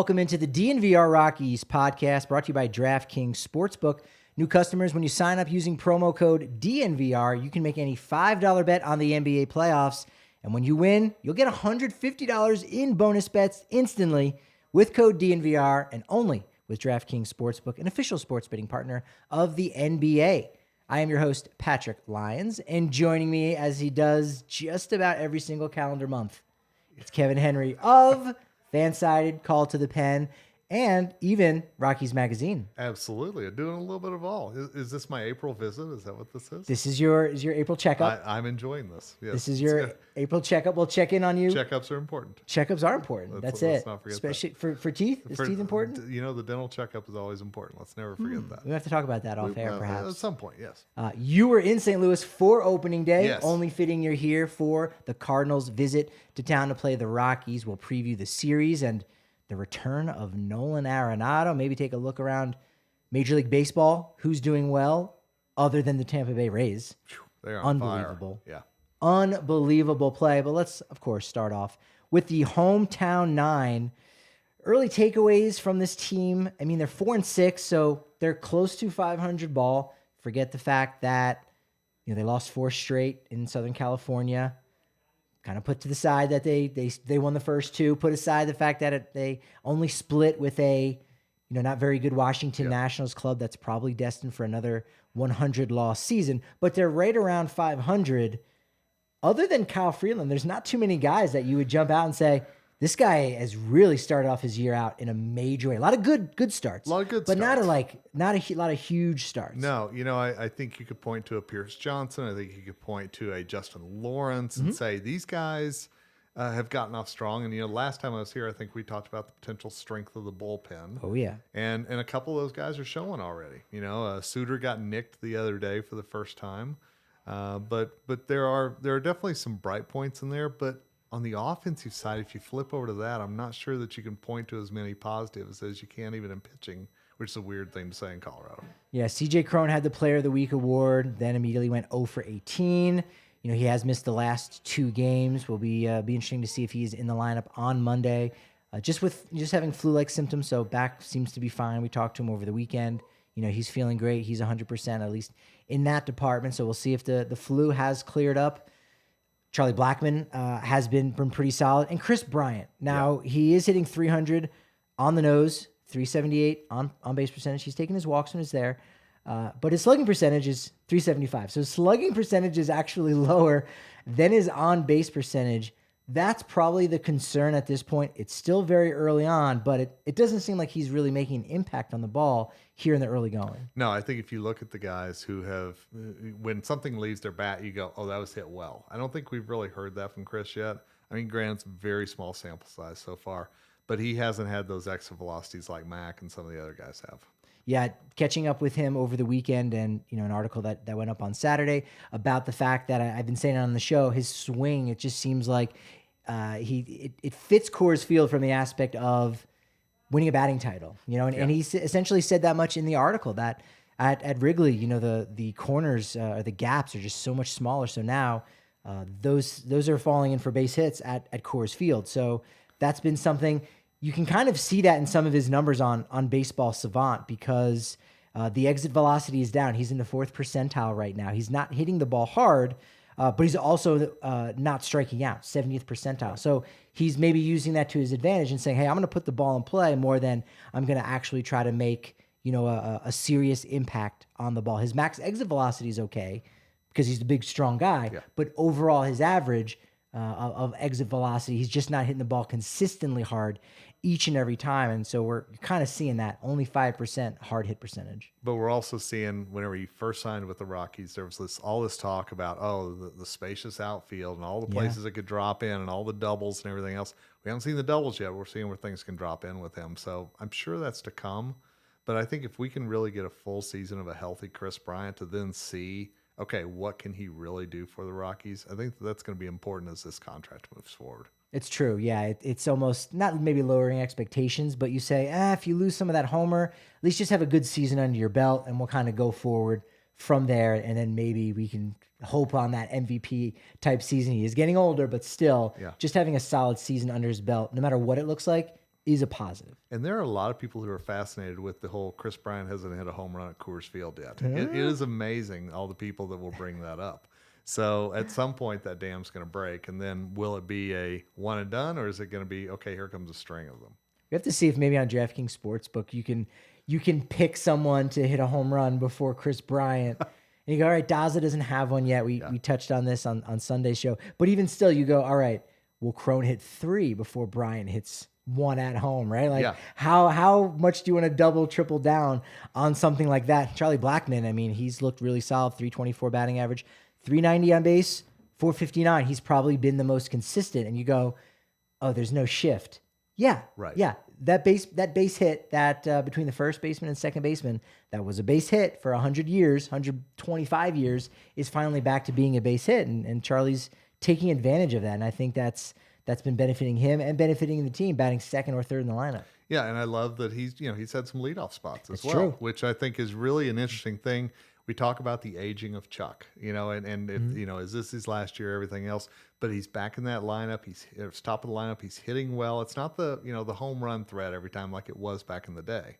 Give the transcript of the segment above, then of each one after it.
welcome into the DNVR Rockies Podcast, brought to you by DraftKings Sportsbook. New customers, when you sign up using promo code DNVR, you can make any $5 bet on the NBA playoffs. And when you win, you'll get $150 in bonus bets instantly with code DNVR and only with DraftKings Sportsbook, an official sports betting partner of the NBA. I am your host, Patrick Lyons, and joining me, as he does just about every single calendar month, it's Kevin Henry of FanSided, Call to the Pen, and even Rockies Magazine. Absolutely. I'm doing a little bit of all. Is this my April visit? Is that what this is? This is your April checkup. I'm enjoying this. Yes. This is your April checkup. We'll check in on you. Checkups are important. Checkups are important. That's it. Let's not forget Especially for teeth. Is teeth important? You know, the dental checkup is always important. Let's never forget that. We have to talk about that off air, perhaps. At some point, yes. You were in St. Louis for opening day. Yes. Only fitting you're here for the Cardinals' visit to town to play the Rockies. We'll preview the series and the return of Nolan Arenado. Maybe take a look around Major League Baseball. Who's doing well other than the Tampa Bay Rays? They are on unbelievable. Fire. Yeah. Unbelievable play. But let's, of course, start off with the hometown nine. Early takeaways from this team. I mean, they're 4-6, so they're close to 500 ball. Forget the fact that they lost 4 straight in Southern California. Kind of put to the side that they won the first 2. Put aside the fact that they only split with a not very good Washington Nationals club that's probably destined for another 100-loss season. But they're right around 500. Other than Kyle Freeland, there's not too many guys that you would jump out and say, this guy has really started off his year out in a major way. A lot of good starts. A lot of good but starts. Not a lot of huge starts. No, I think you could point to a Pierce Johnson. I think you could point to a Justin Lawrence and say these guys have gotten off strong. And, last time I was here, I think we talked about the potential strength of the bullpen. Oh, yeah. And a couple of those guys are showing already. Suter got nicked the other day for the first time. But there are definitely some bright points in there. But on the offensive side, if you flip over to that, I'm not sure that you can point to as many positives as you can even in pitching, which is a weird thing to say in Colorado. Yeah, CJ Cron had the Player of the Week award, then immediately went 0 for 18. He has missed the last 2 games. Will be interesting to see if he's in the lineup on Monday. Just having flu-like symptoms, so back seems to be fine. We talked to him over the weekend. He's feeling great. He's 100% at least in that department. So we'll see if the flu has cleared up. Charlie Blackmon has been pretty solid. And Kris Bryant. Now, he is hitting 300 on the nose, 378 on base percentage. He's taking his walks when he's there. But his slugging percentage is 375. So his slugging percentage is actually lower than his on-base percentage. That's probably the concern at this point. It's still very early on, but it doesn't seem like he's really making an impact on the ball here in the early going. No, I think if you look at the guys who have, when something leaves their bat, you go, oh, that was hit well. I don't think we've really heard that from Kris yet. I mean, granted, it's very small sample size so far, but he hasn't had those exit velocities like Mac and some of the other guys have. Yeah, catching up with him over the weekend and, an article that went up on Saturday about the fact that I've been saying it on the show, his swing, it just seems like it fits Coors Field from the aspect of winning a batting title, and he essentially said that much in the article that at Wrigley, the corners or the gaps are just so much smaller. So now those are falling in for base hits at Coors Field. So that's been something you can kind of see that in some of his numbers on Baseball Savant because the exit velocity is down. He's in the 4th percentile right now. He's not hitting the ball hard. But he's also not striking out, 70th percentile. So he's maybe using that to his advantage and saying, hey, I'm going to put the ball in play more than I'm going to actually try to make, a serious impact on the ball. His max exit velocity is okay because he's a big, strong guy. Yeah. But overall, his average of exit velocity, he's just not hitting the ball consistently hard each and every time. And so we're kind of seeing that only 5% hard hit percentage. But we're also seeing whenever he first signed with the Rockies, there was all this talk about, the spacious outfield and all the places that could drop in and all the doubles and everything else. We haven't seen the doubles yet. We're seeing where things can drop in with him. So I'm sure that's to come. But I think if we can really get a full season of a healthy Kris Bryant to then see, okay, what can he really do for the Rockies? I think that's going to be important as this contract moves forward. It's true. Yeah, it's almost not maybe lowering expectations, but you say, if you lose some of that homer, at least just have a good season under your belt, and we'll kind of go forward from there, and then maybe we can hope on that MVP type season. He is getting older, but still, just having a solid season under his belt, no matter what it looks like, is a positive. And there are a lot of people who are fascinated with the whole Kris Bryant hasn't hit a home run at Coors Field yet. It is amazing, all the people that will bring that up. So at some point, that dam's going to break. And then will it be a one and done, or is it going to be, okay, here comes a string of them? We have to see if maybe on DraftKings Sportsbook you can pick someone to hit a home run before Kris Bryant. And you go, all right, Daza doesn't have one yet. We touched on this on Sunday's show. But even still, you go, all right, will Crone hit 3 before Bryant hits 1 at home, right? Like how much do you want to double, triple down on something like that? Charlie Blackmon, I mean, he's looked really solid, 324 batting average, 390 on base, 459. He's probably been the most consistent. And you go, oh, there's no shift. Yeah. Right. Yeah. That base hit that between the first baseman and second baseman, that was a base hit for 100 years, 125 years, is finally back to being a base hit. And Charlie's taking advantage of that. And I think that's been benefiting him and benefiting the team, batting second or third in the lineup. Yeah, and I love that he's had some leadoff spots as well, true. which I think is really an interesting thing. We talk about the aging of Chuck, and if, is this his last year, everything else, but he's back in that lineup. He's top of the lineup. He's hitting well. It's not the home run threat every time like it was back in the day,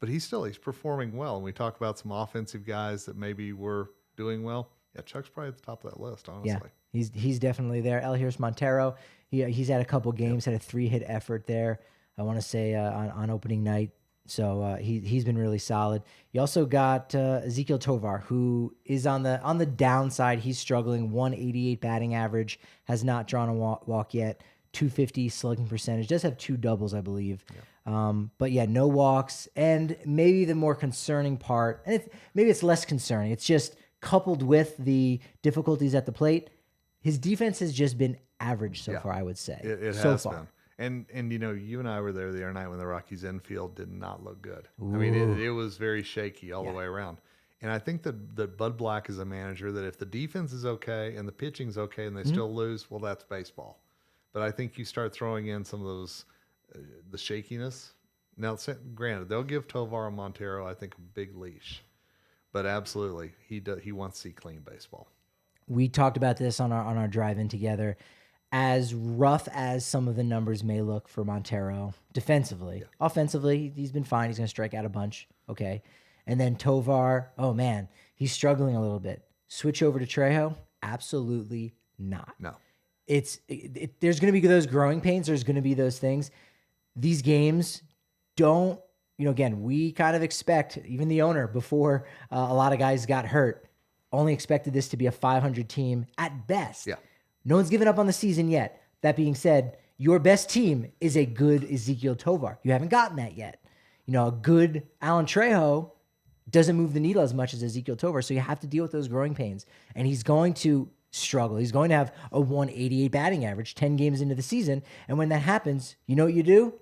but he's performing well. And we talk about some offensive guys that maybe were doing well. Yeah, Chuck's probably at the top of that list, honestly. Yeah, he's definitely there. Elhirst Montero, he's had a couple games, had a 3-hit effort there, I want to say, on opening night. So he's been really solid. You also got Ezequiel Tovar, who is on the downside. He's struggling. 188 batting average, has not drawn a walk yet. 250 slugging percentage. Does have 2 doubles, I believe. Yeah. But yeah, no walks. And maybe the more concerning part, and maybe it's less concerning. It's just coupled with the difficulties at the plate. His defense has just been average so far, I would say. It so has far. been. And you and I were there the other night when the Rockies infield did not look good. Ooh. I mean, it was very shaky all the way around. And I think that Bud Black is a manager that if the defense is okay and the pitching's okay and they still lose, well, that's baseball. But I think you start throwing in some of those, the shakiness. Now, granted, they'll give Tovar and Montero, I think, a big leash. But absolutely, he wants to see clean baseball. We talked about this on our drive-in together. As rough as some of the numbers may look for Montero defensively, offensively, he's been fine. He's going to strike out a bunch. Okay. And then Tovar, oh man, he's struggling a little bit. Switch over to Trejo? Absolutely not. No. There's going to be those growing pains. There's going to be those things. These games don't, again, we kind of expect, even the owner before a lot of guys got hurt, only expected this to be a 500 team at best. Yeah. No one's given up on the season yet. That being said, your best team is a good Ezequiel Tovar. You haven't gotten that yet. A good Alan Trejo doesn't move the needle as much as Ezequiel Tovar, so you have to deal with those growing pains. And he's going to struggle. He's going to have a 188 batting average 10 games into the season. And when that happens, you know what you do?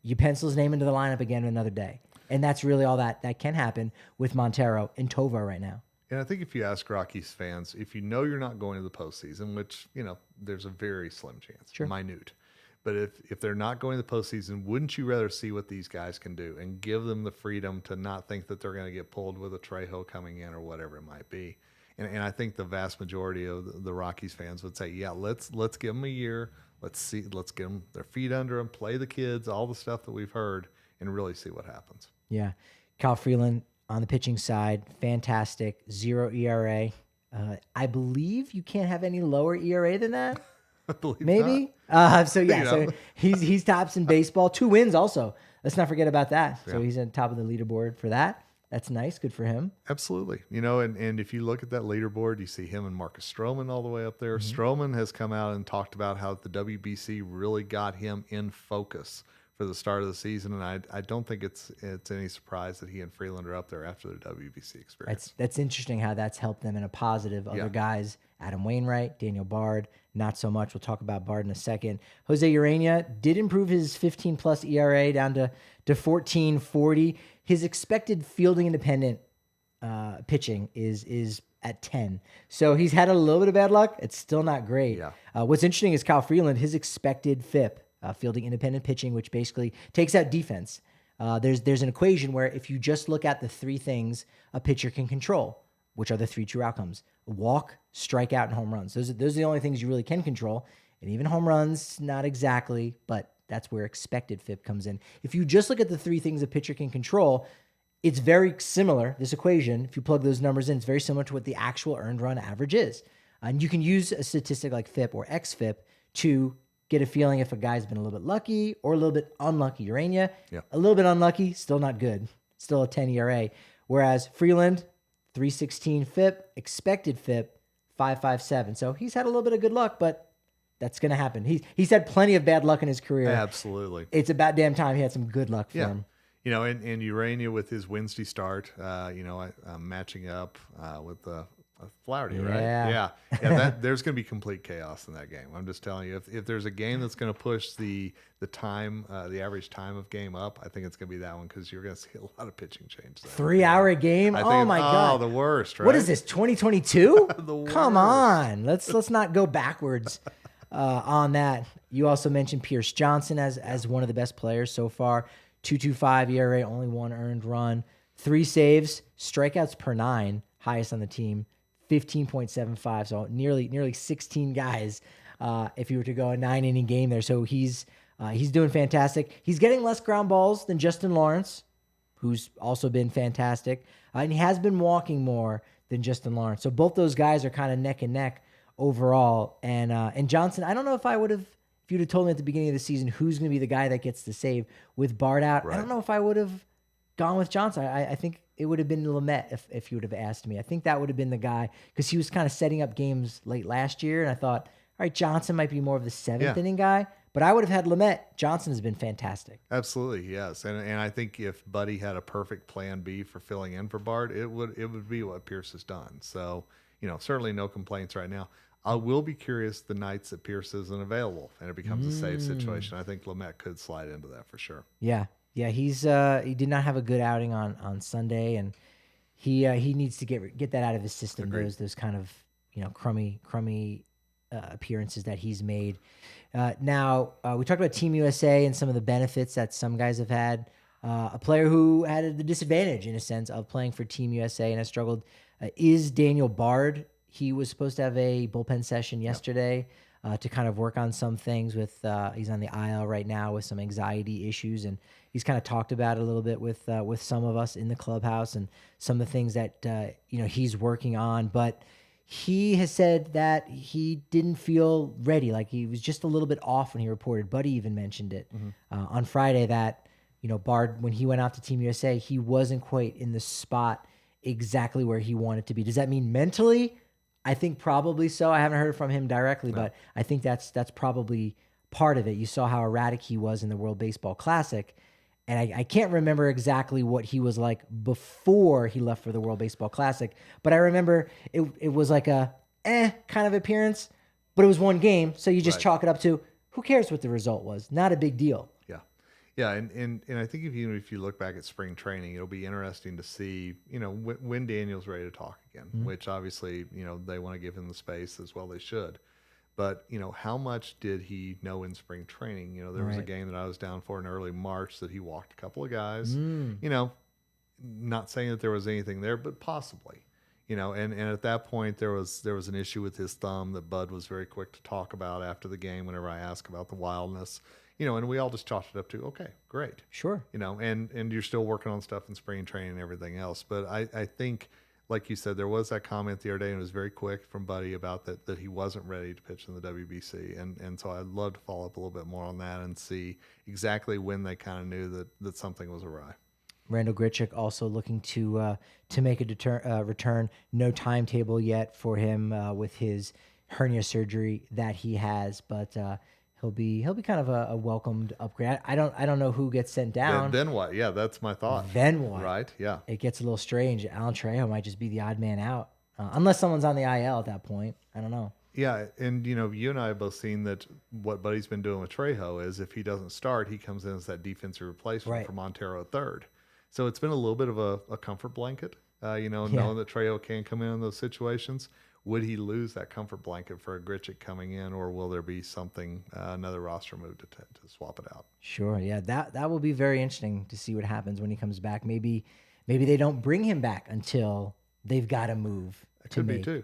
You pencil his name into the lineup again another day. And that's really all that can happen with Montero and Tovar right now. And I think if you ask Rockies fans, if you know you're not going to the postseason, which, there's a very slim chance, minute. But if they're not going to the postseason, wouldn't you rather see what these guys can do and give them the freedom to not think that they're going to get pulled with a Trejo coming in or whatever it might be? And I think the vast majority of the Rockies fans would say, yeah, let's give them a year. Let's get them their feet under them, play the kids, all the stuff that we've heard, and really see what happens. Yeah. Kyle Freeland, on the pitching side, fantastic, 0 ERA. I believe you can't have any lower ERA than that. I believe maybe. So he's tops in baseball. 2 wins also. Let's not forget about that. So he's on top of the leaderboard for that. That's nice. Good for him. Absolutely. And if you look at that leaderboard, you see him and Marcus Stroman all the way up there. Stroman has come out and talked about how the WBC really got him in focus for the start of the season, and I don't think it's any surprise that he and Freeland are up there after their WBC experience. That's interesting how that's helped them in a positive. Other guys, Adam Wainwright, Daniel Bard, not so much. We'll talk about Bard in a second. José Ureña did improve his 15-plus ERA down to 14.40. His expected fielding independent pitching is at 10. So he's had a little bit of bad luck. It's still not great. Yeah. What's interesting is Kyle Freeland, his expected FIP, fielding independent pitching, which basically takes out defense. There's an equation where if you just look at the 3 things a pitcher can control, which are the 3 true outcomes: walk, strikeout, and home runs. Those are the only things you really can control. And even home runs, not exactly, but That's where expected FIP comes in. If you just look at the three things a pitcher can control, it's very similar, this equation. If you plug those numbers in, it's very similar to what the actual earned run average is. And you can use a statistic like FIP or XFIP to get a feeling if a guy's been a little bit lucky or a little bit unlucky. Ureña, a little bit unlucky, still not good. Still a 10 ERA. Whereas Freeland, 3.16 FIP, expected FIP, 5.57. So he's had a little bit of good luck, but that's going to happen. He's had plenty of bad luck in his career. Absolutely. It's about damn time he had some good luck for him. You know, and Ureña with his Wednesday start, matching up with Flaherty, right? Yeah. There's going to be complete chaos in that game. I'm just telling you, if there's a game that's going to push the time, the average time of game up, I think it's going to be that one because you're going to see a lot of pitching change. 3 hour game. Oh my God. The worst, right? What is this? 2022? Come on. Let's not go backwards on that. You also mentioned Pierce Johnson as one of the best players so far. 2.25 ERA, only one earned run, 3 saves, strikeouts per 9, highest on the team, 15.75. So nearly 16 guys if you were to go a 9-inning game there. So he's doing fantastic. He's getting less ground balls than Justin Lawrence, who's also been fantastic, and he has been walking more than Justin Lawrence. So both those guys are kind of neck and neck overall. And Johnson, I don't know if I would have. If you'd have told me at the beginning of the season who's going to be the guy that gets the save with Bart out, I don't know if I would have gone with Johnson. I think it would have been Lamet if you would have asked me. I think that would have been the guy because he was kind of setting up games late last year, and I thought, all right, Johnson might be more of the 7th inning guy, but I would have had Lamet. Johnson has been fantastic. Absolutely, yes, and I think if Buddy had a perfect plan B for filling in for Bart, it would be what Pierce has done. So certainly no complaints right now. I will be curious the nights that Pierce isn't available and it becomes a save situation. I think Lamet could slide into that for sure. Yeah. He did not have a good outing on Sunday, and he needs to get that out of his system. Agreed. Those kind of crummy appearances that he's made. Now we talked about Team USA and some of the benefits that some guys have had. A player who had the disadvantage in a sense of playing for Team USA and has struggled is Daniel Bard. He was supposed to have a bullpen session yesterday to kind of work on some things with, he's on the IL right now with some anxiety issues. And he's kind of talked about it a little bit with some of us in the clubhouse and some of the things that, he's working on. But he has said that he didn't feel ready. Like he was just a little bit off when he reported. Buddy even mentioned it on Friday that, Bard, when he went out to Team USA, he wasn't quite in the spot exactly where he wanted to be. Does that mean mentally? I think probably so. I haven't heard from him directly, but I think that's probably part of it. You saw how erratic he was in the World Baseball Classic, and I can't remember exactly what he was like before he left for the World Baseball Classic, but I remember it was like a kind of appearance, but it was one game, so you just chalk it up to who cares what the result was? Not a big deal. Yeah, and I think if you look back at spring training, it'll be interesting to see, when Daniel's ready to talk again, which obviously, they want to give him the space as well they should. But, how much did he know in spring training? There was a game that I was down for in early March that he walked a couple of guys, not saying that there was anything there, but possibly, and at that point there was an issue with his thumb that Bud was very quick to talk about after the game whenever I asked about the wildness. And we all just chalked it up to, okay, great. Sure. And you're still working on stuff in spring training and everything else. But I think, like you said, there was that comment the other day, and it was very quick from Buddy about that he wasn't ready to pitch in the WBC. And so I'd love to follow up a little bit more on that and see exactly when they kind of knew that something was awry. Randal Grichuk also looking to make a return. No timetable yet for him with his hernia surgery that he has, but he'll be kind of a welcomed upgrade. I don't know who gets sent down. Then what? Yeah, that's my thought. Then what? Right? Yeah. It gets a little strange. Alan Trejo might just be the odd man out, unless someone's on the IL at that point. I don't know. Yeah, and you and I have both seen that what Buddy's been doing with Trejo is if he doesn't start, he comes in as that defensive replacement for Montero at third. So it's been a little bit of a comfort blanket, knowing that Trejo can come in those situations. Would he lose that comfort blanket for a Grichuk coming in, or will there be something, another roster move to swap it out? Sure, yeah, that will be very interesting to see what happens when he comes back. Maybe they don't bring him back until they've got to move. It could be too.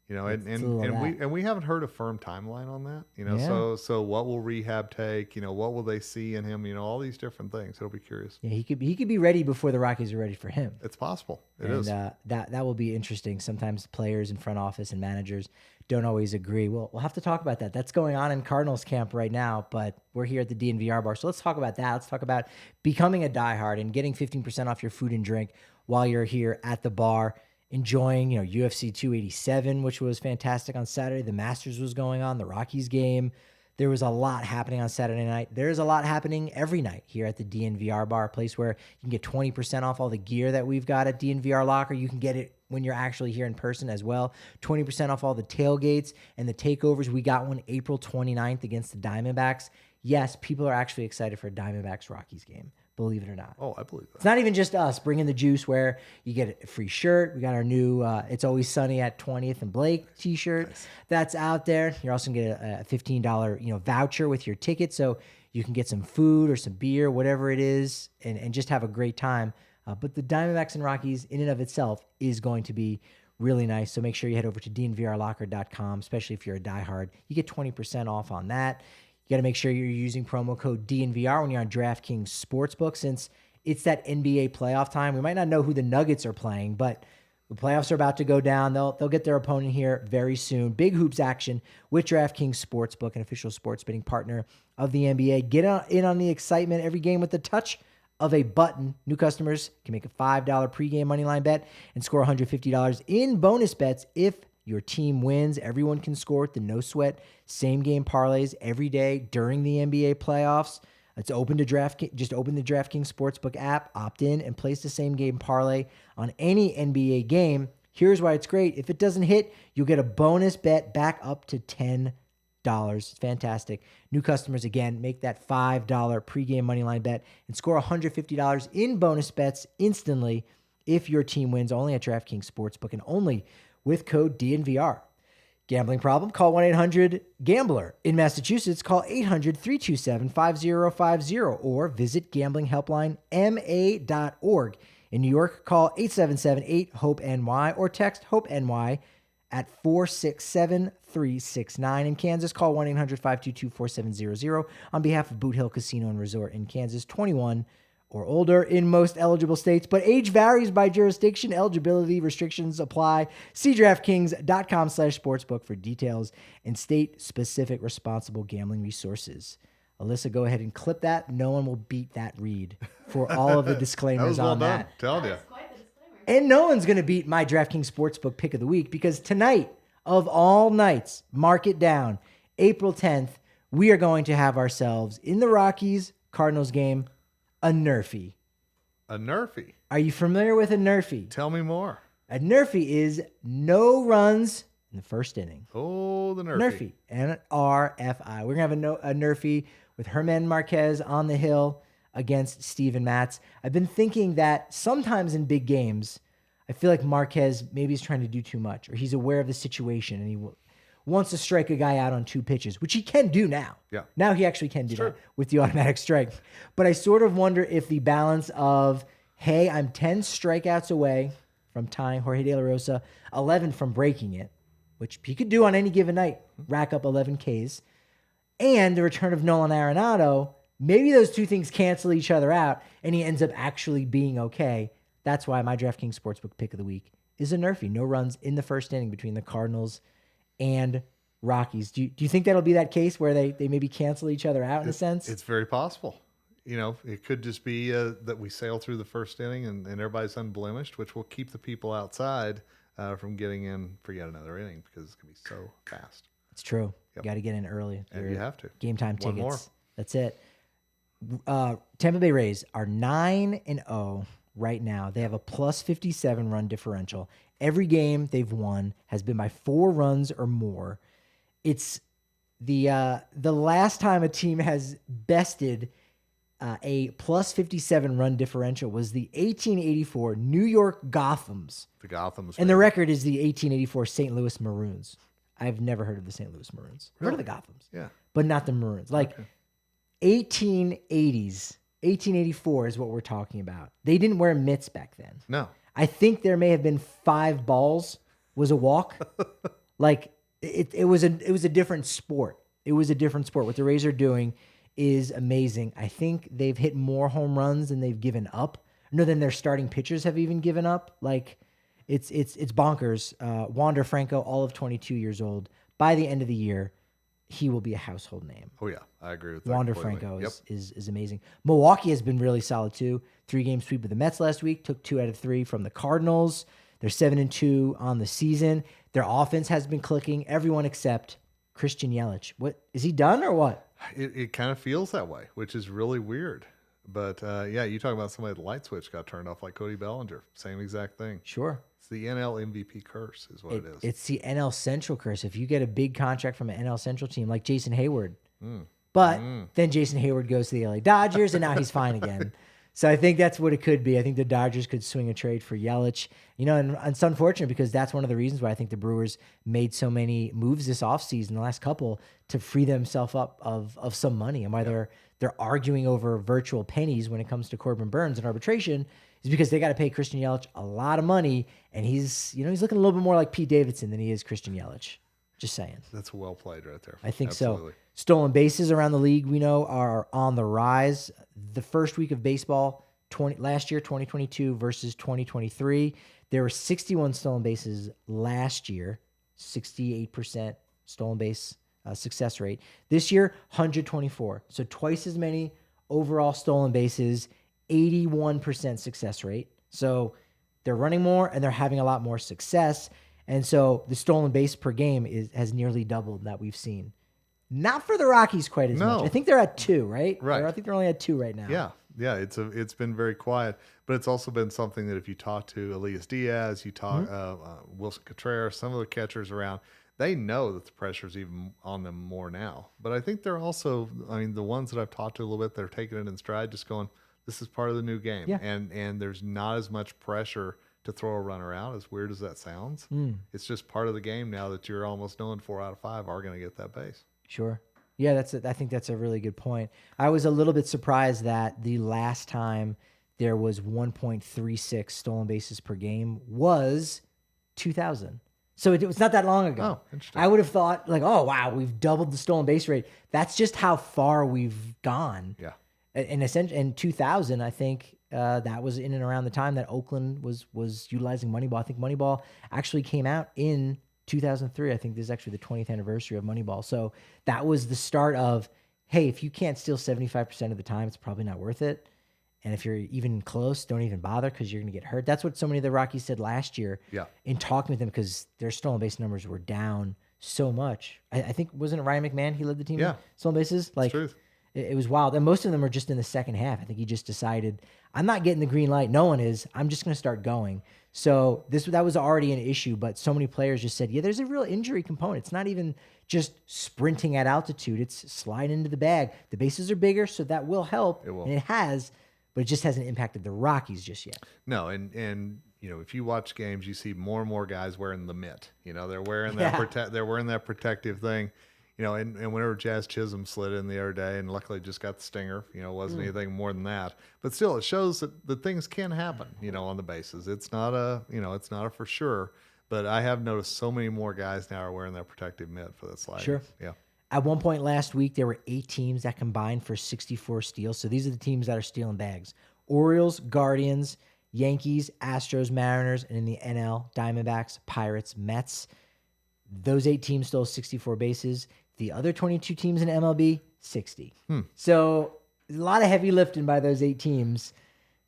And we haven't heard a firm timeline on that. So what will rehab take? What will they see in him? All these different things. It'll be curious. Yeah, he could be ready before the Rockies are ready for him. It's possible. It is. That will be interesting. Sometimes players in front office and managers don't always agree. We'll have to talk about that. That's going on in Cardinals camp right now, but we're here at the DNVR bar. So let's talk about that. Let's talk about becoming a diehard and getting 15% off your food and drink while you're here at the bar. Enjoying, UFC 287, which was fantastic on Saturday. The Masters was going on, the Rockies game. There was a lot happening on Saturday night. There's a lot happening every night here at the DNVR bar, a place where you can get 20% off all the gear that we've got at DNVR Locker. You can get it when you're actually here in person as well. 20% off all the tailgates and the takeovers. We got one April 29th against the Diamondbacks. Yes, people are actually excited for a Diamondbacks-Rockies game. Believe it or not. Oh, I believe that. It's not even just us bringing the juice where you get a free shirt. We got our new It's Always Sunny at 20th and Blake t-shirt that's out there. You're also going to get a $15 voucher with your ticket so you can get some food or some beer, whatever it is, and just have a great time. But the Diamondbacks and Rockies in and of itself is going to be really nice. So make sure you head over to dnvrlocker.com, especially if you're a diehard. You get 20% off on that. You got to make sure you're using promo code DNVR when you're on DraftKings Sportsbook, since it's that NBA playoff time. We might not know who the Nuggets are playing, but the playoffs are about to go down. They'll get their opponent here very soon. Big hoops action with DraftKings Sportsbook, an official sports betting partner of the NBA. Get in on the excitement every game with the touch of a button. New customers can make a $5 pregame moneyline bet and score $150 in bonus bets if your team wins. Everyone can score with the no sweat same game parlays every day during the NBA playoffs. It's open to DraftKings. Just open the DraftKings Sportsbook app, opt in, and place the same game parlay on any NBA game. Here's why it's great. If it doesn't hit, you'll get a bonus bet back up to $10. It's fantastic. New customers, again, make that $5 pregame moneyline bet and score $150 in bonus bets instantly if your team wins, only at DraftKings Sportsbook and only with code DNVR. Gambling problem? Call 1-800-GAMBLER. In Massachusetts, call 800-327-5050 or visit gamblinghelplinema.org. In New York, call 877-8-HOPE-NY or text HOPE-NY at 467-369. In Kansas, call 1-800-522-4700 on behalf of Boot Hill Casino and Resort in Kansas, 21 or older in most eligible states, but age varies by jurisdiction. Eligibility restrictions apply. See DraftKings.com/sportsbook for details and state-specific responsible gambling resources. Alyssa, go ahead and clip that. No one will beat that read for all of the disclaimers on that. Telling you. Quite the disclaimer. And no one's going to beat my DraftKings Sportsbook pick of the week, because tonight, of all nights, mark it down, April 10th, we are going to have ourselves in the Rockies-Cardinals game a Nerfie. A Nerfie? Are you familiar with a Nerfie? Tell me more. A Nerfie is no runs in the first inning. Oh, the Nerfie. Nerfie. NRFI. We're going to have a Nerfie with Herman Marquez on the hill against Steven Matz. I've been thinking that sometimes in big games, I feel like Marquez maybe is trying to do too much, or he's aware of the situation and he wants to strike a guy out on 2 pitches, which he can do now. Yeah. Now he actually can do that with the automatic strike. But I sort of wonder if the balance of, hey, I'm 10 strikeouts away from tying Jorge De La Rosa, 11 from breaking it, which he could do on any given night, rack up 11 Ks, and the return of Nolan Arenado, maybe those two things cancel each other out and he ends up actually being okay. That's why my DraftKings Sportsbook pick of the week is a Nerfie. No runs in the first inning between the Cardinals and Rockies. Do you think that'll be that case where they maybe cancel each other out in a sense? It's very possible. It could just be that we sail through the first inning and everybody's unblemished, which will keep the people outside from getting in for yet another inning, because it's going to be so fast. It's true. Yep. You got to get in early. And you have to. Game time One tickets. more. That's it. Tampa Bay Rays are 9-0 right now. They have a plus 57 run differential. Every game they've won has been by 4 runs or more. It's the last time a team has bested a plus 57 run differential was the 1884 New York Gothams. The Gothams. And the record is the 1884 St. Louis Maroons. I've never heard of the St. Louis Maroons. I've heard of the Gothams. Yeah. But not the Maroons. Like 1880s, 1884 is what we're talking about. They didn't wear mitts back then. No. I think there may have been 5 balls was a walk. Like it was a different sport. It was a different sport. What the Rays are doing is amazing. I think they've hit more home runs than they've given up. No, than their starting pitchers have even given up. Like it's bonkers. Wander Franco, all of 22 years old. By the end of the year, he will be a household name. Oh yeah, I agree with that. Wander Franco is amazing. Milwaukee has been really solid too. 3-game sweep with the Mets last week. Took 2 out of 3 from the Cardinals. They're 7-2 on the season. Their offense has been clicking. Everyone except Christian Yelich. What is he done or what? It kind of feels that way, which is really weird. But yeah, you talk about somebody, the light switch got turned off like Cody Bellinger. Same exact thing. Sure. It's the NL MVP curse is what it is. It's the NL Central curse. If you get a big contract from an NL Central team like Jason Hayward, but then Jason Hayward goes to the LA Dodgers and now he's fine again. So I think that's what it could be. I think the Dodgers could swing a trade for Yelich. And it's unfortunate because that's one of the reasons why I think the Brewers made so many moves this offseason, the last couple, to free themselves up of some money. And why they're arguing over virtual pennies when it comes to Corbin Burns and arbitration is because they got to pay Christian Yelich a lot of money. And he's looking a little bit more like Pete Davidson than he is Christian Yelich. Just saying. That's well played right there. I think Absolutely. so. Stolen bases around the league, we know, are on the rise. The first week of baseball, last year, 2022 versus 2023, there were 61 stolen bases last year, 68% stolen base success rate. This year, 124. So twice as many overall stolen bases, 81% success rate. So they're running more and they're having a lot more success. And so the stolen base per game has nearly doubled that we've seen. Not for the Rockies quite as much. I think they're at 2, right? Right. I think they're only at 2 right now. Yeah. It's been very quiet, but it's also been something that if you talk to Elias Diaz, you talk Wilson Contreras, some of the catchers around, they know that the pressure's even on them more now. But I think they're also, the ones that I've talked to a little bit, they're taking it in stride, just going, this is part of the new game. Yeah. And there's not as much pressure to throw a runner out, as weird as that sounds. It's just part of the game now that you're almost knowing 4 out of 5 are going to get that base. Sure. Yeah, I think that's a really good point. I was a little bit surprised that the last time there was 1.36 stolen bases per game was 2000. So it was not that long ago. Oh, interesting. I would have thought like, oh, wow, we've doubled the stolen base rate. That's just how far we've gone. Yeah. In 2000, I think that was in and around the time that Oakland was utilizing Moneyball. I think Moneyball actually came out in 2003. I think this is actually the 20th anniversary of Moneyball. So that was the start of, hey, if you can't steal 75% of the time, it's probably not worth it. And if you're even close, don't even bother because you're going to get hurt. That's what so many of the Rockies said last year in talking with them because their stolen base numbers were down so much. I think, wasn't it Ryan McMahon? He led the team in stolen bases? Like, truth. It was wild. And most of them are just in the second half. I think he just decided, I'm not getting the green light. No one is. I'm just going to start going. So that was already an issue, but so many players just said, yeah, there's a real injury component. It's not even just sprinting at altitude. It's sliding into the bag. The bases are bigger, so that will help. It will. And it has, but it just hasn't impacted the Rockies just yet. No, and if you watch games, you see more and more guys wearing the mitt. They're wearing that they're wearing that protective thing. And whenever Jazz Chisholm slid in the other day, and luckily just got the stinger, it wasn't anything more than that. But still, it shows that things can happen, on the bases. It's not it's not a for sure. But I have noticed so many more guys now are wearing that protective mitt for the sliding. Sure. Yeah. At one point last week, there were 8 teams that combined for 64 steals. So these are the teams that are stealing bags. Orioles, Guardians, Yankees, Astros, Mariners, and in the NL, Diamondbacks, Pirates, Mets. Those 8 teams stole 64 bases. The other 22 teams in MLB, 60. So a lot of heavy lifting by those 8 teams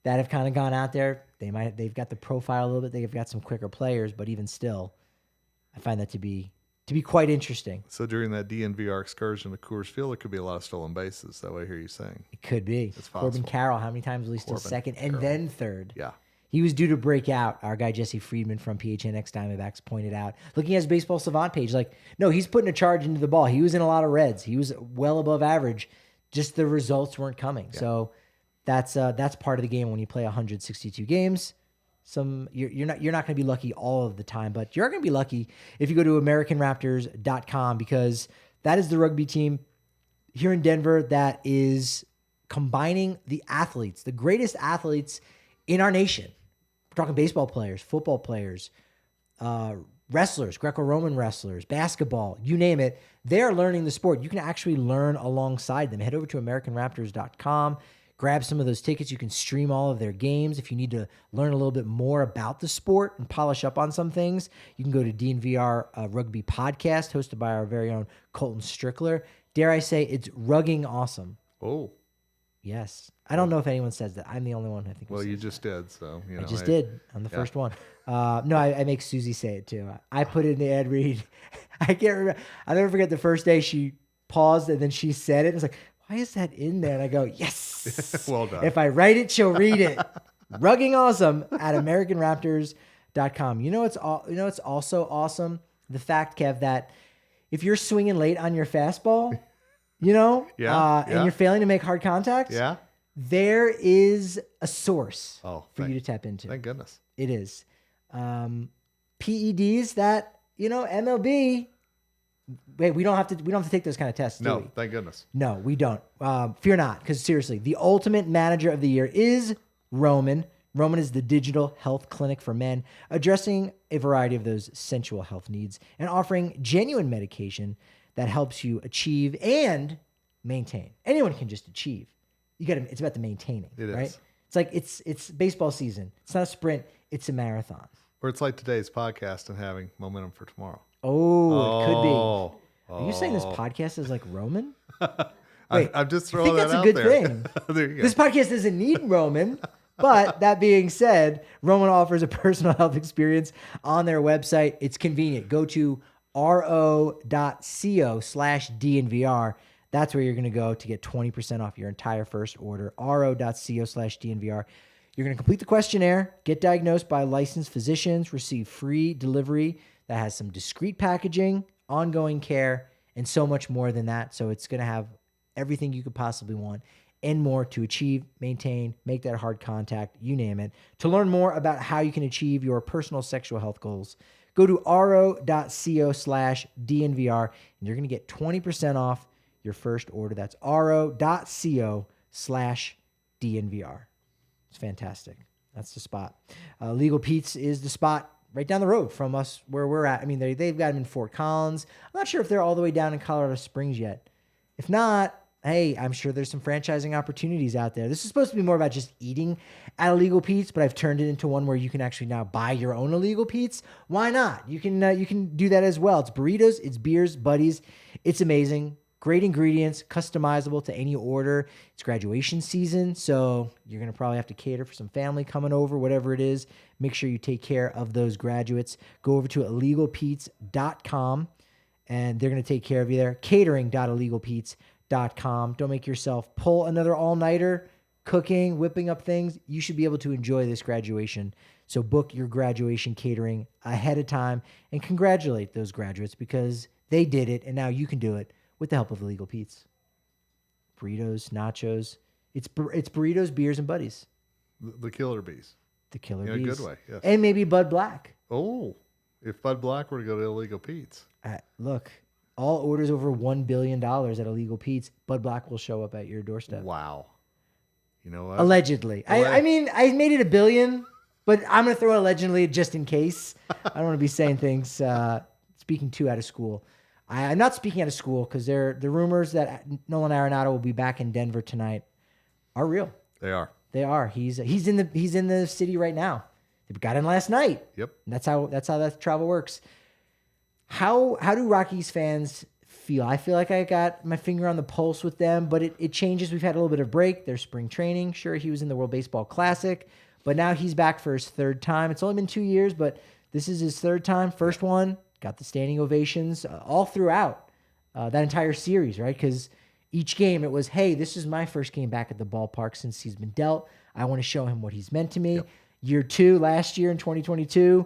that have kind of gone out there. They've got the profile a little bit. They've got some quicker players, but even still, I find that to be quite interesting. So during that DNVR excursion to Coors Field, it could be a lot of stolen bases. That way, I hear you saying It could be. It's Corbin possible. Carroll, how many times will he steal Corbin second and Carroll. then third? Yeah. He was due to break out. Our guy Jesse Friedman from PHNX Diamondbacks pointed out. Looking at his Baseball Savant page, no, he's putting a charge into the ball. He was in a lot of reds. He was well above average. Just the results weren't coming. Yeah. So that's part of the game when you play 162 games. You're not going to be lucky all of the time, but you're going to be lucky if you go to AmericanRaptors.com because that is the rugby team here in Denver that is combining the athletes, the greatest athletes in our nation. We're talking baseball players, football players, wrestlers, Greco-Roman wrestlers, basketball, you name it. They're learning the sport. You can actually learn alongside them. Head over to AmericanRaptors.com. Grab some of those tickets. You can stream all of their games. If you need to learn a little bit more about the sport and polish up on some things, you can go to DNVR Rugby Podcast, hosted by our very own Colton Strickler. Dare I say, it's rugging awesome. Oh. Yes. I don't know if anyone says that. I'm the only one I think. Well, you just did, so I just did. I'm the first one. No, I make Susie say it too. I put it in the ad read. I can't remember. I'll never forget the first day she paused and then she said it. It's like, why is that in there? And I go, yes. Well done. If I write it, she'll read it. Rugging awesome at AmericanRaptors.com. You know it's also awesome? The fact, Kev, that if you're swinging late on your fastball, and you're failing to make hard contact, there is a source for you to tap into. Thank goodness. It is. PEDs that, MLB. Wait, we don't have to take those kind of tests, do we? No, thank goodness. No, we don't. Fear not, because seriously, the ultimate manager of the year is Roman. Roman is the digital health clinic for men, addressing a variety of those sensual health needs and offering genuine medication that helps you achieve and maintain. Anyone can just achieve. It's about the maintaining, right? It's like it's baseball season. It's not a sprint, it's a marathon. Or it's like today's podcast and having momentum for tomorrow. Oh, it could be. Are you saying this podcast is like Roman? Wait, I'm just throwing that out there. I think that's a good thing. There you go. This podcast doesn't need Roman. But that being said, Roman offers a personal health experience on their website. It's convenient. Go to ro.co/DNVR. That's where you're going to go to get 20% off your entire first order. ro.co/DNVR. You're going to complete the questionnaire, get diagnosed by licensed physicians, receive free delivery that has some discreet packaging, ongoing care, and so much more than that. So it's going to have everything you could possibly want and more to achieve, maintain, make that hard contact, you name it. To learn more about how you can achieve your personal sexual health goals, go to ro.co/DNVR, and you're going to get 20% off your first order. That's ro.co/DNVR. It's fantastic. That's the spot. Legal Pete's is the spot right down the road from us where we're at. I mean, they've got them in Fort Collins. I'm not sure if they're all the way down in Colorado Springs yet. If not, hey, I'm sure there's some franchising opportunities out there. This is supposed to be more about just eating at Illegal Pete's, but I've turned it into one where you can actually now buy your own Illegal Pete's. Why not? You can do that as well. It's burritos, it's beers, buddies. It's amazing. Great ingredients, customizable to any order. It's graduation season, so you're going to probably have to cater for some family coming over, whatever it is. Make sure you take care of those graduates. Go over to illegalpete's.com, and they're going to take care of you there. Catering.illegalpete's.com. Don't make yourself pull another all-nighter, cooking, whipping up things. You should be able to enjoy this graduation. So book your graduation catering ahead of time and congratulate those graduates because they did it, and now you can do it with the help of Illegal Pete's. Burritos, nachos. It's burritos, beers, and buddies. The killer bees. The killer bees. In a good way, yes. And maybe Bud Black. Oh, if Bud Black were to go to Illegal Pete's. Look, all orders over $1 billion at Illegal Pete's, Bud Black will show up at your doorstep. Wow. You know what? Allegedly. I mean, I made it $1 billion, but I'm going to throw allegedly just in case. I don't want to be saying things, speaking too out of school. I'm not speaking out of school because the rumors that Nolan Arenado will be back in Denver tonight are real. They are. They are. He's in the city right now. They got in last night. Yep. And that's how that travel works. How do Rockies fans feel? I feel like I got my finger on the pulse with them, but it changes. We've had a little bit of break. There's spring training. Sure, he was in the World Baseball Classic, but now he's back for his third time. It's only been 2 years, but this is his third time. First one. Got the standing ovations all throughout that entire series, right? Because each game it was, hey, this is my first game back at the ballpark since he's been dealt. I want to show him what he's meant to me. Yep. Year two, last year in 2022,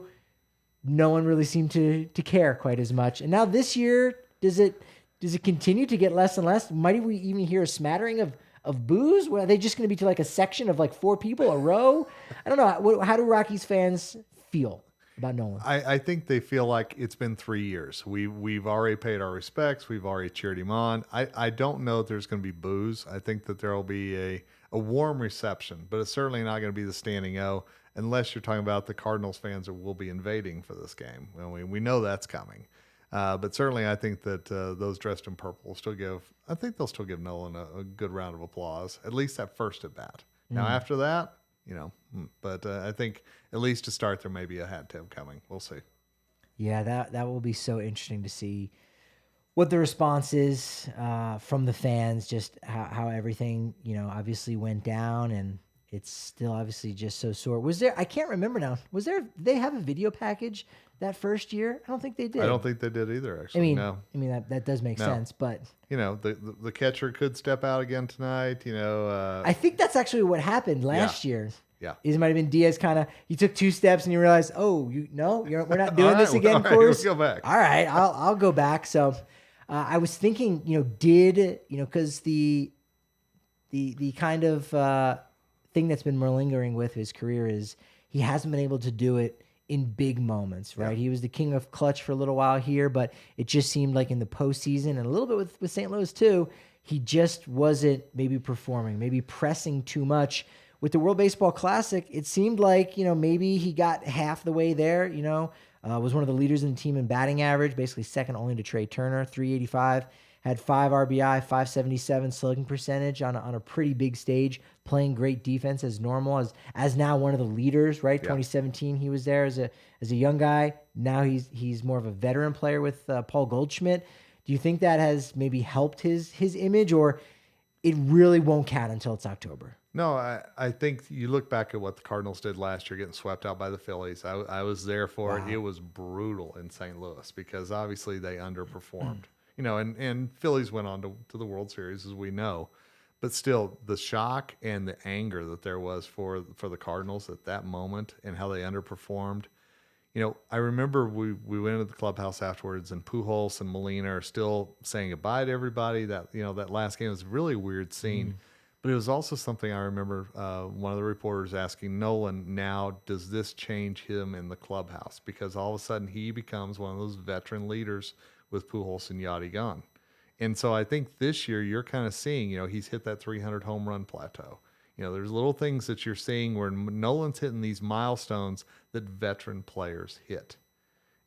no one really seemed to care quite as much. And now this year, does it continue to get less and less? Might we even hear a smattering of boos? Are they just going to be to like a section of like 4 people a row? I don't know. How do Rockies fans feel about Nolan? I think they feel like it's been 3 years. We've already paid our respects. We've already cheered him on. I don't know if there's going to be boos. I think that there will be a warm reception, but it's certainly not going to be the standing O. unless you're talking about the Cardinals fans that will be invading for this game. Well, we know that's coming. But certainly I think that those dressed in purple will still they'll still give Nolan a good round of applause, at least that first at bat. Now after that, but I think at least to start there may be a hat tip coming. We'll see. Yeah, that will be so interesting to see what the response is from the fans, just how everything, obviously went down, and it's still obviously just so sore. Was there, I can't remember now, they have a video package that first year? I don't think they did. I don't think they did either, actually. No. I mean that does make sense, but the catcher could step out again tonight, I think that's actually what happened last year. Yeah. It might have been Diaz he took 2 steps and you realized, we're not doing this again, all right, Coors. let's go back. All right, I'll go back. So I was thinking, because the kind of thing that's been malingering with his career is he hasn't been able to do it in big moments, right? Yeah. He was the king of clutch for a little while here, but it just seemed like in the postseason and a little bit with St. Louis too, he just wasn't maybe performing, maybe pressing too much. With the World Baseball Classic, it seemed like, maybe he got half the way there, was one of the leaders in the team in batting average, basically second only to Trey Turner, 385, had 5 RBI, 577 slugging percentage on a pretty big stage, playing great defense as normal, as now one of the leaders, right? Yeah. 2017, he was there as a young guy. Now he's more of a veteran player with Paul Goldschmidt. Do you think that has maybe helped his image, or it really won't count until it's October? No, I think you look back at what the Cardinals did last year, getting swept out by the Phillies. I was there for it. It was brutal in St. Louis because obviously they underperformed. And Phillies went on to the World Series, as we know. But still, the shock and the anger that there was for the Cardinals at that moment and how they underperformed. I remember we went into the clubhouse afterwards, and Pujols and Molina are still saying goodbye to everybody. That that last game was a really weird scene. But it was also something I remember one of the reporters asking Nolan, now, does this change him in the clubhouse? Because all of a sudden he becomes one of those veteran leaders with Pujols and Yachty gone. And so I think this year you're kind of seeing, he's hit that 300 home run plateau. There's little things that you're seeing where Nolan's hitting these milestones that veteran players hit.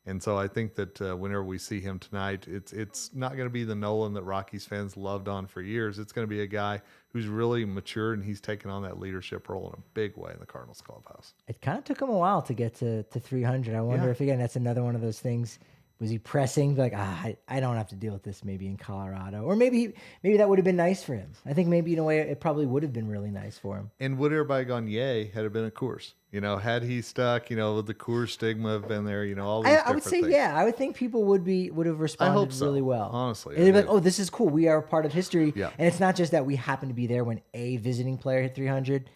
And so I think that whenever we see him tonight, it's not going to be the Nolan that Rockies fans loved on for years. It's going to be a guy who's really matured, and he's taken on that leadership role in a big way in the Cardinals clubhouse. It kind of took him a while to get to 300. I wonder if, again, that's another one of those things. Was he pressing? Like, I don't have to deal with this maybe in Colorado. Or maybe that would have been nice for him. I think maybe in a way it probably would have been really nice for him. And would everybody gone yay had it been a Coors? Had he stuck, would the Coors stigma have been there, all these I would say, things. Yeah. I would think people would have responded really well. Honestly. They'd be like, this is cool. We are a part of history. Yeah. And it's not just that we happen to be there when a visiting player hit 300.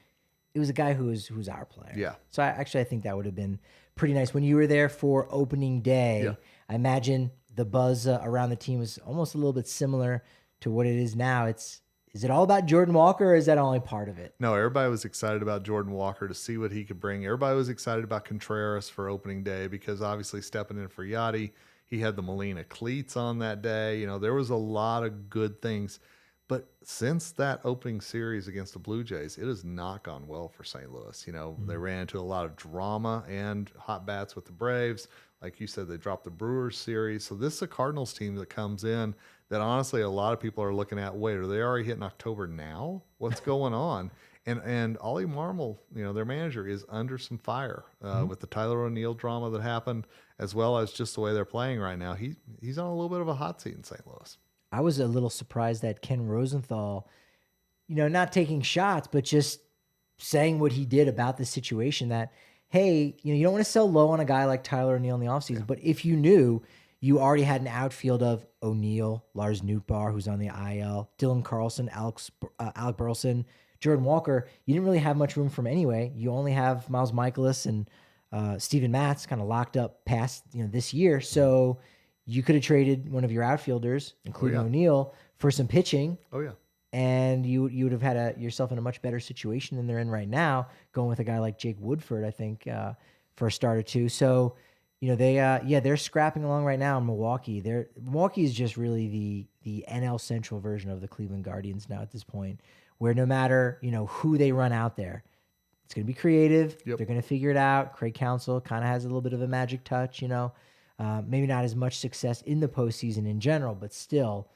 It was a guy who's our player. Yeah. So I think that would have been pretty nice. When you were there for opening day, I imagine the buzz around the team was almost a little bit similar to what it is now. Is it all about Jordan Walker, or is that only part of it? No, everybody was excited about Jordan Walker to see what he could bring. Everybody was excited about Contreras for opening day because obviously stepping in for Yachty, he had the Molina cleats on that day. There was a lot of good things. But since that opening series against the Blue Jays, it has not gone well for St. Louis. They ran into a lot of drama and hot bats with the Braves. Like you said, they dropped the Brewers series. So this is a Cardinals team that comes in that honestly a lot of people are looking at, wait, are they already hitting October now? What's going on? And Oli Marmol, their manager, is under some fire with the Tyler O'Neill drama that happened, as well as just the way they're playing right now. He's on a little bit of a hot seat in St. Louis. I was a little surprised that Ken Rosenthal, not taking shots, but just saying what he did about the situation that, hey, you don't want to sell low on a guy like Tyler O'Neill in the offseason, but if you knew you already had an outfield of O'Neill, Lars Nootbaar, who's on the IL, Dylan Carlson, Alec Burleson, Jordan Walker, you didn't really have much room for him anyway. You only have Miles Michaelis and Steven Matz kind of locked up past this year. So you could have traded one of your outfielders, including O'Neill, for some pitching. Oh, yeah. And you would have had yourself in a much better situation than they're in right now, going with a guy like Jake Woodford, I think, for a start or two. So, they're scrapping along right now in Milwaukee. Milwaukee is just really the NL Central version of the Cleveland Guardians now at this point, where no matter, who they run out there, It's going to be creative. Yep. They're going to figure it out. Craig Counsell kind of has a little bit of a magic touch, maybe not as much success in the postseason in general, but still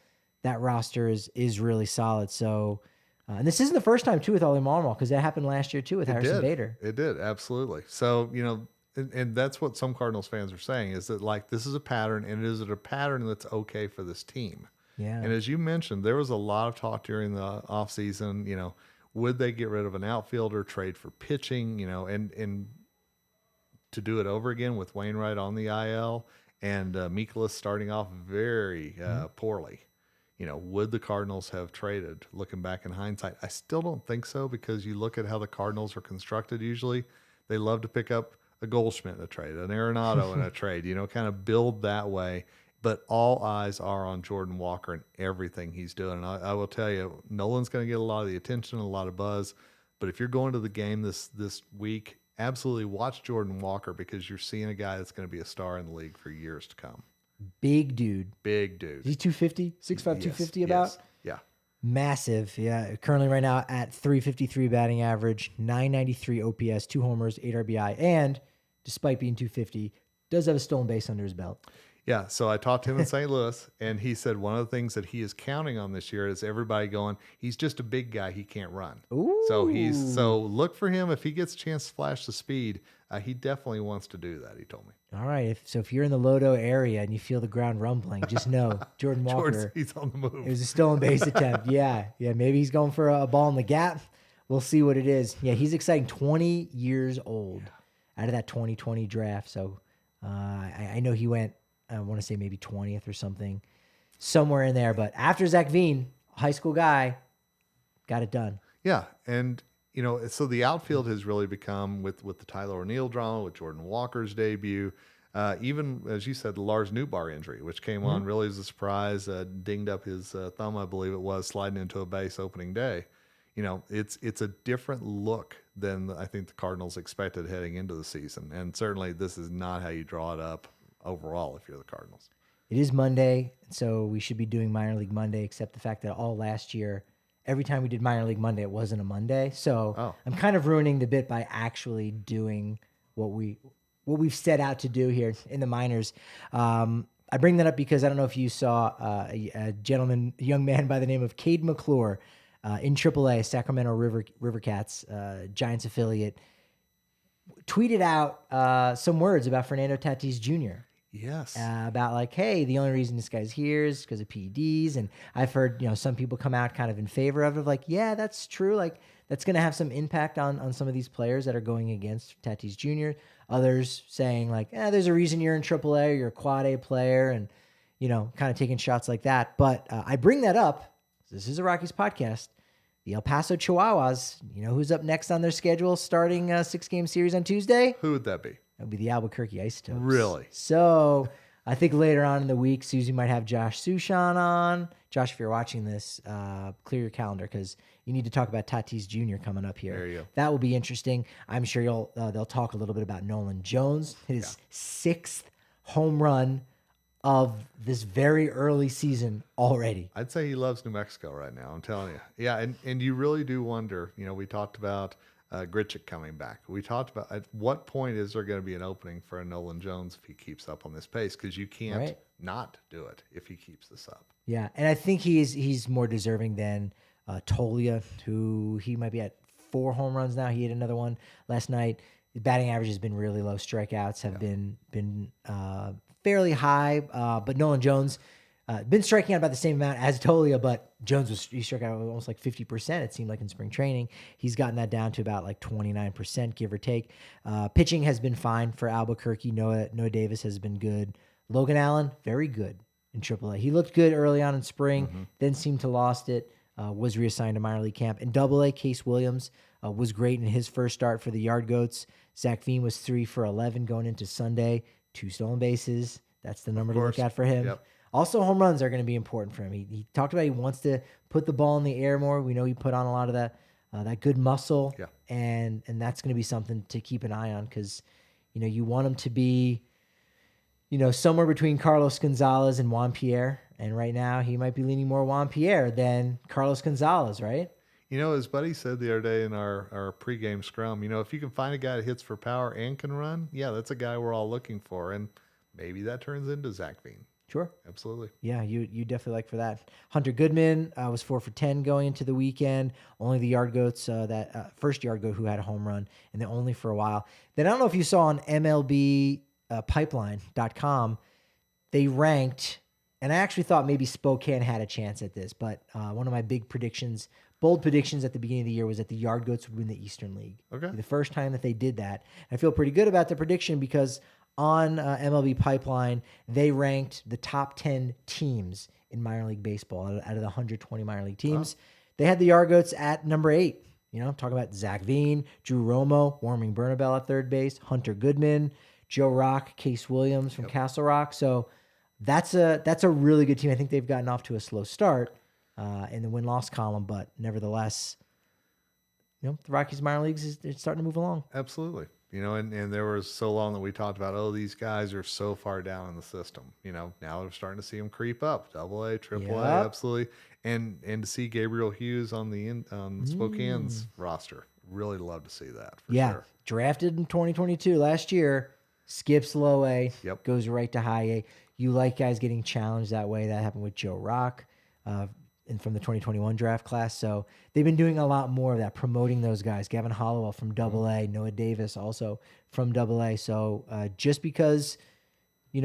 that roster is really solid. So, and this isn't the first time too with Oli Marmol, because that happened last year too with Harrison Bader. It did. Absolutely. So, and that's what some Cardinals fans are saying, is that like, this is a pattern, and is it a pattern that's okay for this team? Yeah. And as you mentioned, there was a lot of talk during the offseason, would they get rid of an outfielder, trade for pitching, and to do it over again with Wainwright on the IL and Mikolas starting off very poorly. Would the Cardinals have traded? Looking back in hindsight, I still don't think so, because you look at how the Cardinals are constructed usually. They love to pick up a Goldschmidt in a trade, an Arenado in a trade, kind of build that way. But all eyes are on Jordan Walker and everything he's doing. And I will tell you, Nolan's going to get a lot of the attention, a lot of buzz. But if you're going to the game this week, absolutely watch Jordan Walker, because you're seeing a guy that's going to be a star in the league for years to come. Big dude. Is he 250? 6'5", 250 about? Yes. Yeah. Massive. Yeah. Currently right now at 353 batting average, 993 OPS, 2 homers, 8 RBI. And despite being 250, does have a stolen base under his belt. Yeah, so I talked to him in St. Louis, and he said one of the things that he is counting on this year is everybody going, he's just a big guy, he can't run. Ooh. So look for him. If he gets a chance to flash the speed, he definitely wants to do that, he told me. All right, if you're in the Lodo area and you feel the ground rumbling, just know Jordan Walker, he's on the move. It was a stolen base attempt. Yeah, maybe he's going for a ball in the gap. We'll see what it is. Yeah, he's exciting, 20 years old out of that 2020 draft. So I know he went, I want to say maybe 20th or something, somewhere in there. But after Zach Veen, high school guy, got it done. Yeah, and so the outfield has really become, with the Tyler O'Neill drama, with Jordan Walker's debut, even as you said, the Lars Newbar injury, which came on really as a surprise, dinged up his thumb, I believe it was, sliding into a base opening day. It's a different look than I think the Cardinals expected heading into the season, and certainly this is not how you draw it up overall if you're the Cardinals. It is Monday, so we should be doing Minor League Monday, except the fact that all last year, every time we did Minor League Monday, it wasn't a Monday. So I'm kind of ruining the bit by actually doing what we've set out to do here in the minors. I bring that up because I don't know if you saw a young man by the name of Cade McClure in AAA, Sacramento River Cats, Giants affiliate, tweeted out some words about Fernando Tatis Jr. Yes. About like, hey, the only reason this guy's here is because of PEDs. And I've heard, some people come out kind of in favor of it. Like, yeah, that's true. Like, that's going to have some impact on some of these players that are going against Tatis Jr. Others saying like, there's a reason you're in AAA, or you're a quad A player, and, kind of taking shots like that. But I bring that up. This is a Rockies podcast. The El Paso Chihuahuas, who's up next on their schedule starting a 6-game series on Tuesday? Who would that be? That would be the Albuquerque Isotopes. Really? So I think later on in the week, Susie might have Josh Sushan on. Josh, if you're watching this, clear your calendar, because you need to talk about Tatis Jr. coming up here. There you go. That will be interesting. I'm sure they'll talk a little bit about Nolan Jones, his 6th home run of this very early season already. I'd say he loves New Mexico right now, I'm telling you. Yeah, and you really do wonder, we talked about Grichuk coming back. We talked about at what point is there going to be an opening for a Nolan Jones if he keeps up on this pace, because you can't not do it if he keeps this up. Yeah, and I think he's more deserving than Tolia, who he might be at 4 home runs now. He hit another one last night. The batting average has been really low. Strikeouts have been fairly high, but Nolan Jones been striking out about the same amount as Tolia, but he struck out almost like 50%, it seemed like, in spring training. He's gotten that down to about like 29%, give or take. Pitching has been fine for Albuquerque. Noah Davis has been good. Logan Allen, very good in AAA. He looked good early on in spring, then seemed to lost it, was reassigned to minor league camp. In AA, Case Williams was great in his first start for the Yard Goats. Zach Veen was 3 for 11 going into Sunday. 2 stolen bases. That's the number to look at for him. Yep. Also, home runs are going to be important for him. He talked about he wants to put the ball in the air more. We know he put on a lot of that good muscle, and that's going to be something to keep an eye on, because you want him to be somewhere between Carlos Gonzalez and Juan Pierre, and right now he might be leaning more Juan Pierre than Carlos Gonzalez, right? His buddy said the other day in our pregame scrum, if you can find a guy that hits for power and can run, yeah, that's a guy we're all looking for. And maybe that turns into Zach Veen. Sure. Absolutely. Yeah, you definitely like for that. Hunter Goodman was 4 for 10 going into the weekend. Only the Yard Goats, first Yard Goat who had a home run, and they're only for a while. Then I don't know if you saw on MLB pipeline.com, they ranked, and I actually thought maybe Spokane had a chance at this, but one of my bold predictions at the beginning of the year was that the Yard Goats would win the Eastern League. Okay. The first time that they did that. I feel pretty good about the prediction because on MLB Pipeline, they ranked the top 10 teams in minor league baseball out of the 120 minor league teams. Wow. They had the Yard Goats at number 8. Talking about Zach Veen, Drew Romo, Warming Bernabel at third base, Hunter Goodman, Joe Rock, Case Williams from Castle Rock. So that's a really good team. I think they've gotten off to a slow start in the win-loss column, but nevertheless, the Rockies minor leagues it's starting to move along. Absolutely. And there was so long that we talked about, these guys are so far down in the system. Now we're starting to see them creep up, AA, AAA, absolutely. And to see Gabriel Hughes on the Spokane's roster, really love to see that. For sure. Drafted in 2022 last year, skips low A, goes right to high A. You like guys getting challenged that way. That happened with Joe Rock. And from the 2021 draft class. So they've been doing a lot more of that, promoting those guys. Gavin Hollowell from AA, Noah Davis also from AA. So just because, you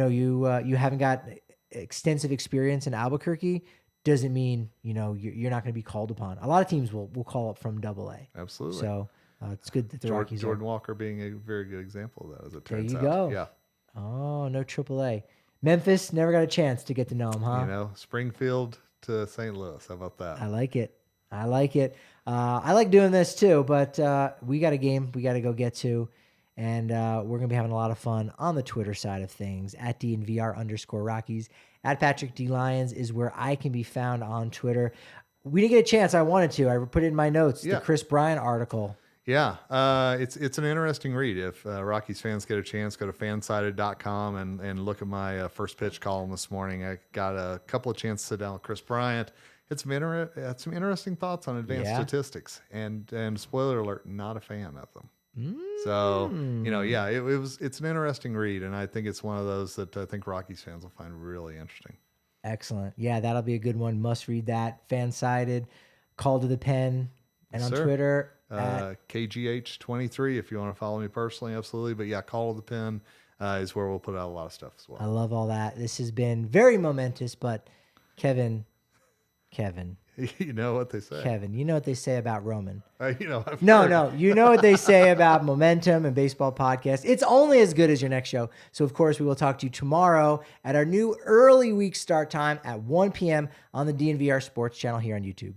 haven't got extensive experience in Albuquerque doesn't mean, you're not going to be called upon. A lot of teams will call up from AA. Absolutely. So it's good that the Rockies Jordan Walker being a very good example of that, as it turns out. There you go. Yeah. Oh, no AAA. Memphis never got a chance to get to know him, huh? Springfield to St. Louis. How about that? I like it. I like doing this too, but we got a game we got to go get to, and we're going to be having a lot of fun on the Twitter side of things at DNVR_Rockies. At Patrick D. Lyons is where I can be found on Twitter. We didn't get a chance. I wanted to. I put it in my notes, the Kris Bryant article. Yeah, it's an interesting read. If Rockies fans get a chance, go to FanSided.com and look at my first pitch column this morning. I got a couple of chances to sit down with Kris Bryant. It's some interesting thoughts on advanced statistics. And spoiler alert, not a fan of them. So, it's an interesting read, and I think it's one of those that I think Rockies fans will find really interesting. Excellent. Yeah, that'll be a good one. Must read that. FanSided, Call to the Pen, and on Twitter. KGH23 if you want to follow me personally, absolutely. But yeah, Call to the Pen is where we'll put out a lot of stuff as well. I love all that. This has been very momentous, but Kevin. You know what they say. Kevin, you know what they say about Roman. You know what they say about momentum and baseball podcast. It's only as good as your next show. So, of course, we will talk to you tomorrow at our new early week start time at 1 p.m. on the DNVR Sports channel here on YouTube.